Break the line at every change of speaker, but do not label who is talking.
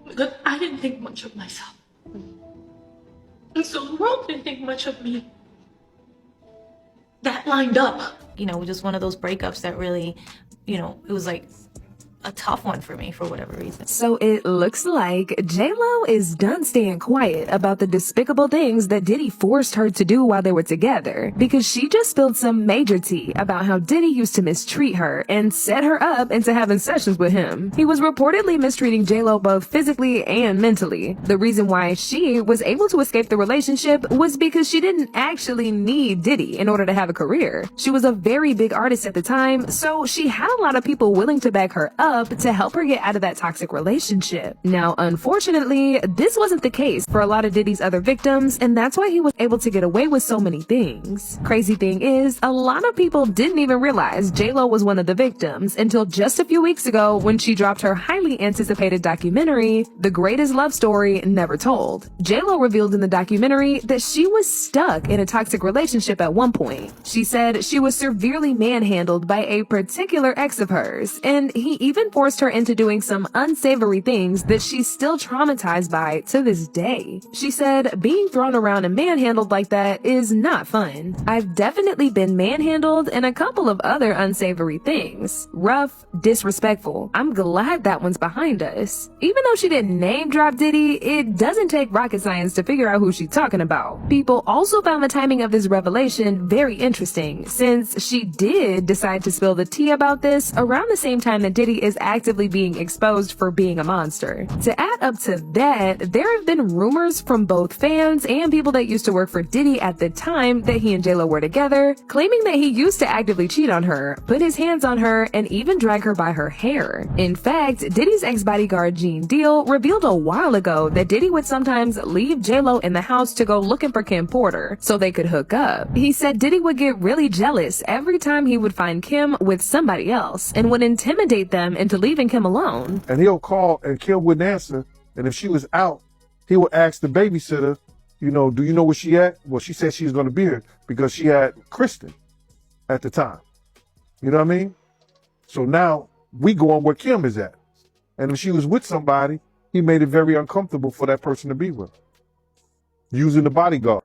Because I didn't think much of myself. And so the world didn't think much of me. That lined up.
You know, just one of those breakups that really, you know, it was like a tough one for me for whatever reason.
So it looks like J-Lo is done staying quiet about the despicable things that Diddy forced her to do while they were together, because she just spilled some major tea about how Diddy used to mistreat her and set her up into having sessions with him. He was reportedly mistreating J-Lo both physically and mentally. The reason why she was able to escape the relationship was because she didn't actually need Diddy in order to have a career. She was a very big artist at the time, so she had a lot of people willing to back her up to help her get out of that toxic relationship. Now, unfortunately, this wasn't the case for a lot of Diddy's other victims, and that's why he was able to get away with so many things. Crazy thing is, a lot of people didn't even realize J-Lo was one of the victims until just a few weeks ago when she dropped her highly anticipated documentary, The Greatest Love Story Never Told. J-Lo revealed in the documentary that she was stuck in a toxic relationship at one point. She said she was severely manhandled by a particular ex of hers, and he even forced her into doing some unsavory things that she's still traumatized by to this day. She said, being thrown around and manhandled like that is not fun. I've definitely been manhandled and a couple of other unsavory things. Rough, disrespectful. I'm glad that one's behind us. Even though she didn't name drop Diddy, it doesn't take rocket science to figure out who she's talking about. People also found the timing of this revelation very interesting, since she did decide to spill the tea about this around the same time that Diddy is actively being exposed for being a monster. To add up to that, there have been rumors from both fans and people that used to work for Diddy at the time that he and J-Lo were together, claiming that he used to actively cheat on her, put his hands on her, and even drag her by her hair. In fact, Diddy's ex-bodyguard Gene Deal revealed a while ago that Diddy would sometimes leave J-Lo in the house to go looking for Kim Porter so they could hook up. He said Diddy would get really jealous every time he would find Kim with somebody else and would intimidate them into leaving Kim alone.
And he'll call and Kim wouldn't answer. And if she was out, he would ask the babysitter, you know, do you know where she at? Well, she said she was going to be here because she had Kristen at the time. You know what I mean? So now we go on where Kim is at. And if she was with somebody, he made it very uncomfortable for that person to be with, using the bodyguard.